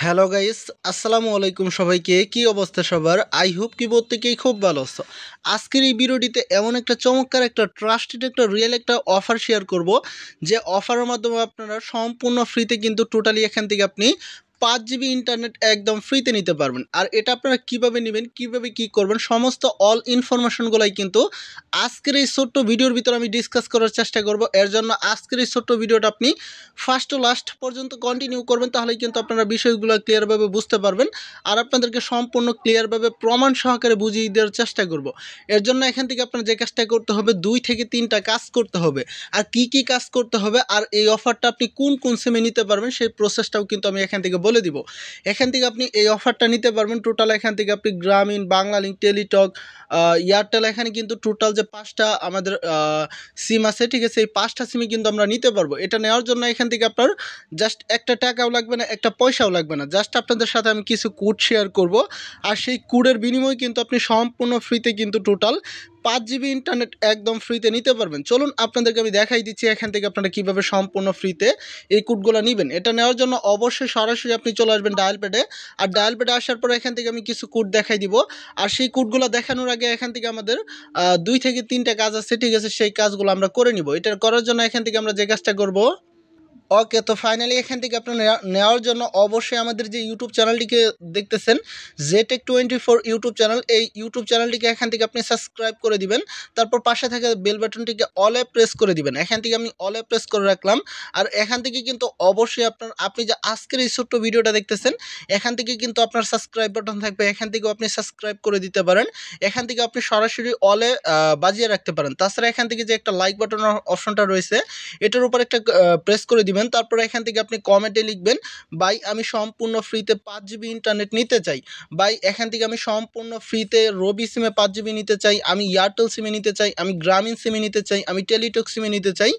Hello guys, আসসালামু আলাইকুম সবাইকে। কি অবস্থা সবার? আই হোপ কি প্রত্যেকেই খুব ভালো আছো। আজকের এই ভিডিওটিতে এমন একটা চমৎকার একটা ট্রাস্টেড একটা রিয়েল একটা অফার শেয়ার করব, যে অফারের মাধ্যমে আপনারা সম্পূর্ণ ফ্রিতে কিন্তু টোটালি এখান থেকে আপনি 5 জিবি ইন্টারনেট একদম ফ্রিতে নিতে পারবেন। আর এটা আপনারা কিভাবে নেবেন, কিভাবে কি করবেন, সমস্ত অল ইনফরমেশনগুলাই কিন্তু আজকের এই ছোট্ট ভিডিওর ভিতরে আমি ডিসকাস করার চেষ্টা করব। এর জন্য আজকের এই ছোট্ট ভিডিওটা আপনি ফার্স্ট টু লাস্ট পর্যন্ত কন্টিনিউ করবেন, তাহলেই কিন্তু আপনারা বিষয়গুলো ক্লিয়ারভাবে বুঝতে পারবেন। আর আপনাদেরকে সম্পূর্ণ ক্লিয়ারভাবে প্রমাণ সহকারে বুঝিয়ে দেওয়ার চেষ্টা করব। এর জন্য এখান থেকে আপনার যে কাজটা করতে হবে, 2 থেকে 3টা কাজ করতে হবে। আর কি কি কাজ করতে হবে, আর এই অফারটা আপনি কোন কোন সিমে নিতে পারবেন, সেই প্রসেসটাও কিন্তু আমি এখান থেকে বলে দিব। এখান থেকে আপনি এই অফারটা নিতে পারবেন টোটাল। এখান থেকে আপনি গ্রামীণ, বাংলালিংক, টেলিটক, এয়ারটেল, এখানে কিন্তু টোটাল যে 5টা আমাদের সিম আছে, ঠিক আছে, এই 5টা সিমই কিন্তু আমরা নিতে পারবো। এটা নেওয়ার জন্য এখান থেকে আপনার জাস্ট একটা টাকাও লাগবে না, একটা পয়সাও লাগবে না। জাস্ট আপনাদের সাথে আমি কিছু কোড শেয়ার করব, আর সেই কোডের বিনিময়ে কিন্তু আপনি সম্পূর্ণ ফ্রিতে কিন্তু টোটাল 5 জিবি ইন্টারনেট একদম ফ্রিতে নিতে পারবেন। চলুন আপনাদেরকে আমি দেখাই দিচ্ছি এখান থেকে আপনারা কীভাবে সম্পূর্ণ ফ্রিতে এই কোডগুলো নেবেন। এটা নেওয়ার জন্য অবশ্যই সরাসরি আপনি চলে আসবেন ডায়াল প্যাডে। আর ডায়াল প্যাডে আসার পর এখান থেকে আমি কিছু কোড দেখাই দিব। আর সেই কোডগুলো দেখানোর আগে এখান থেকে আমাদের 2 থেকে 3টা কাজ আছে, ঠিক আছে, সেই কাজগুলো আমরা করে নিব। এটা করার জন্য এখান থেকে আমরা যে কাজটা করব, ওকে, তো ফাইনালি এখান থেকে আপনার নেওয়ার জন্য অবশ্যই আমাদের যে ইউটিউব চ্যানেলটিকে দেখতেছেন, জেটেক24 ইউটিউব চ্যানেল, এই ইউটিউব চ্যানেলটিকে এখান থেকে আপনি সাবস্ক্রাইব করে দিবেন। তারপর পাশে থাকা বেল বাটনটিকে অলে প্রেস করে দিবেন। এখান থেকে আমি অলে প্রেস করে রাখলাম। আর এখান থেকে কিন্তু অবশ্যই আপনি যে আজকের এই ছোট্ট ভিডিওটা দেখতেছেন, এখান থেকে কিন্তু আপনার সাবস্ক্রাইব বাটন থাকবে, এখান থেকেও আপনি সাবস্ক্রাইব করে দিতে পারেন। এখান থেকে আপনি সরাসরি অলে বাজিয়ে রাখতে পারেন। তাছাড়া এখান থেকে যে একটা লাইক বাটন অপশনটা রয়েছে, এটার উপর একটা প্রেস করে দিবেন। তারপর এখান থেকে আপনি কমেন্টে লিখবেন, ভাই আমি সম্পূর্ণ ফ্রিতে 5 জিবি ইন্টারনেট নিতে চাই। ভাই এখান থেকে আমি সম্পূর্ণ ফ্রিতে রবি সিমে 5 জিবি নিতে চাই, আমি এয়ারটেল সিমে নিতে চাই, আমি গ্রামীণ সিমে নিতে চাই, আমি টেলিটক সিমে নিতে চাই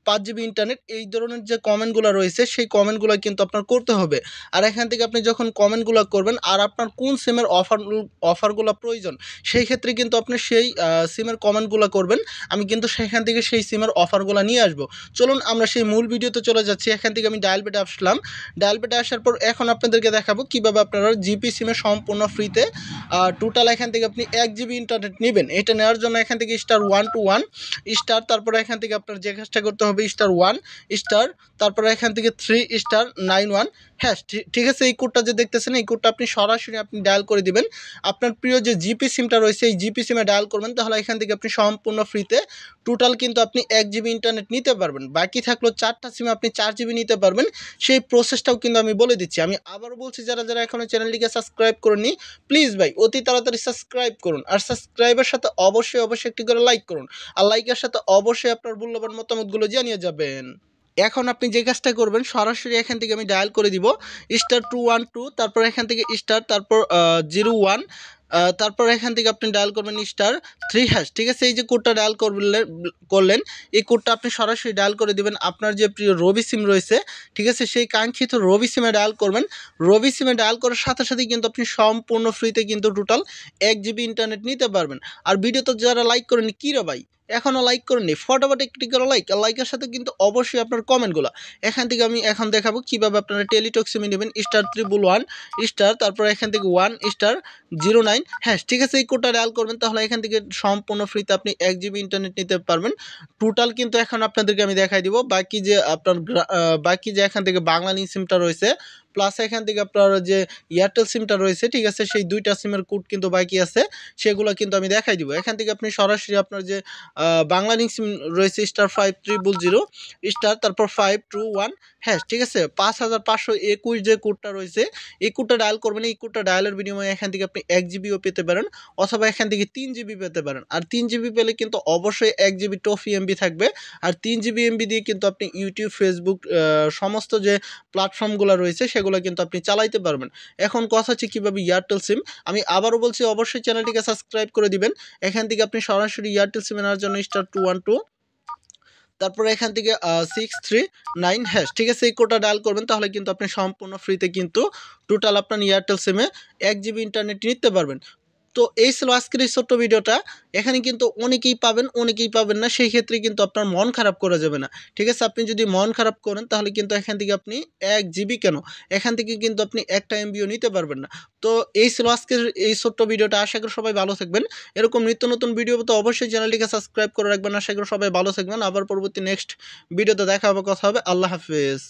5 জিবি ইন্টারনেট। এই ধরনের যে কমেন্টগুলো রয়েছে, সেই কমেন্টগুলো কিন্তু আপনার করতে হবে। আর এখান থেকে আপনি যখন কমেন্টগুলো করবেন, আর আপনার কোন সিমের অফারগুলো প্রয়োজন, সেই ক্ষেত্রে কিন্তু আপনি সেই সিমের কমেন্টগুলো করবেন। আমি কিন্তু সেখান থেকে সেই সিমের অফারগুলো নিয়ে আসবো। চলুন আমরা সেই মূল ভিডিওতে চলে যাচ্ছি। এখান থেকে আমি ডায়াল প্যাডে আসলাম। ডায়াল প্যাডে আসার পর এখন আপনাদেরকে দেখাবো কীভাবে আপনারা জিপি সিমে সম্পূর্ণ ফ্রিতে টোটাল এখান থেকে আপনি 1 জিবি ইন্টারনেট নেবেন। এটা নেওয়ার জন্য এখান থেকে *121 স্টার, তারপরে এখান থেকে আপনার যে কাজটা করতে হবে *1 স্টার, তারপরে এখান থেকে 3*91 হ্যাঁ, ঠিক আছে। এই কোডটা যে দেখতেছেন, এই কোডটা আপনি সরাসরি আপনি ডায়াল করে দিবেন। আপনার প্রিয় যে জিপি সিমটা রয়েছে, এই জিপি সিমে ডায়াল করবেন, তাহলে এখান থেকে আপনি সম্পূর্ণ ফ্রিতে টোটাল কিন্তু আপনি 1 জিবি ইন্টারনেট নিতে পারবেন। বাকি থাকলো 4টা সিমে আপনি 4 জিবি নিতে পারবেন। সেই প্রসেসটাও কিন্তু আমি বলে দিচ্ছি। আমি আবারও বলছি, যারা যারা এখনও চ্যানেলটিকে সাবস্ক্রাইব করেননি, প্লিজ ভাই অতি তাড়াতাড়ি সাবস্ক্রাইব করুন। আর সাবস্ক্রাইবের সাথে অবশ্যই একটি করে লাইক করুন। আর লাইকের সাথে অবশ্যই আপনার মূল্যবান মতামতগুলো জানিয়ে যাবেন। এখন আপনি যে কাজটা করবেন, সরাসরি এখান থেকে আমি ডায়াল করে দিব *212, তারপর এখান থেকে স্টার, তারপর 01, তারপর এখান থেকে আপনি ডায়াল করবেন *3#, ঠিক আছে। এই যে কোডটা ডায়াল করলেন, এই কোডটা আপনি সরাসরি ডায়াল করে দিবেন আপনার যে প্রিয় রবি সিম রয়েছে, ঠিক আছে, সেই কাঙ্ক্ষিত রবি সিমে ডায়াল করবেন। রবি সিমে ডায়াল করার সাথে সাথেই কিন্তু আপনি সম্পূর্ণ ফ্রিতে কিন্তু টোটাল 1 জিবি ইন্টারনেট নিতে পারবেন। আর ভিডিওতে যারা লাইক করেনি, কী রে ভাই এখনও লাইক করেননি, ফটাফট একটি করে লাইক। আর লাইকের সাথে কিন্তু অবশ্যই আপনার কমেন্টগুলো। এখান থেকে আমি এখন দেখাবো কীভাবে আপনারা টেলিটক সিমে নেবেন *111 স্টার, তারপর এখান থেকে 1*09 হ্যাঁ, ঠিক আছে। এই কোডটা ডায়াল করবেন, তাহলে এখান থেকে সম্পূর্ণ ফ্রিতে আপনি 1 জিবি ইন্টারনেট নিতে পারবেন টোটাল। কিন্তু এখন আপনাদেরকে আমি দেখাই দিব বাকি যে আপনার বাকি যে এখান থেকে বাংলালিংক সিমটা রয়েছে, প্লাস এখান থেকে আপনার যে এয়ারটেল সিমটা রয়েছে, ঠিক আছে, সেই 2টা সিমের কোড কিন্তু বাকি আছে, সেগুলো কিন্তু আমি দেখাই দিব। এখান থেকে আপনি সরাসরি আপনার যে বাংলালিংক সিম রয়েছে *5300 স্টার, তারপর 521 হ্যাঁ, ঠিক আছে, 5521 যে কোডটা রয়েছে, এই কোডটা ডায়াল করবেন। এই কোডটা ডায়ালের বিনিময়ে এখান থেকে আপনি 1 জিবিও পেতে পারেন, অথবা এখান থেকে 3 জিবি পেতে পারেন। আর 3 জিবি পেলে কিন্তু অবশ্যই 1 জিবি টফি এমবি থাকবে। আর 3 জিবি এমবি দিয়ে কিন্তু আপনি ইউটিউব, ফেসবুক, সমস্ত যে প্ল্যাটফর্মগুলো রয়েছে, সেগুলো কিন্তু আপনি চালাইতে পারবেন। এখন কথা হচ্ছে কীভাবে এয়ারটেল সিম, আমি আবারও বলছি অবশ্যই চ্যানেলটিকে সাবস্ক্রাইব করে দিবেন। এখান থেকে আপনি সরাসরি এয়ারটেল সিমে নেওয়ার জন্য *212, তারপরে এখান থেকে 639 ঠিক আছে, এই কোডটা ডায়াল করবেন, তাহলে কিন্তু আপনি সম্পূর্ণ ফ্রিতে কিন্তু টোটাল আপনার এয়ারটেল সিমে 1 জিবি ইন্টারনেট নিতে পারবেন। তো এই ছিল আজকের এই ছোট্ট ভিডিওটা। এখানে কিন্তু অনেকেই পাবেন না, সেই ক্ষেত্রে কিন্তু আপনার মন খারাপ করা যাবে না। ঠিক আছে? আপনি যদি মন খারাপ করেন তাহলে কিন্তু এখান থেকে আপনি 1 জিবি কেন, এখান থেকে কিন্তু আপনি 1টা এমবিও নিতে পারবেন না। তো এই ছিল আজকের এই ছোট্ট ভিডিওটা। আশা করি সবাই ভালো থাকবেন। এরকম নিত্য নতুন ভিডিও পেতে অবশ্যই চ্যানেলটিকে সাবস্ক্রাইব করে রাখবেন। আশা করি সবাই ভালো থাকবেন। আবার পরবর্তী নেক্সট ভিডিওতে দেখা হবে, কথা হবে। আল্লাহ হাফেজ।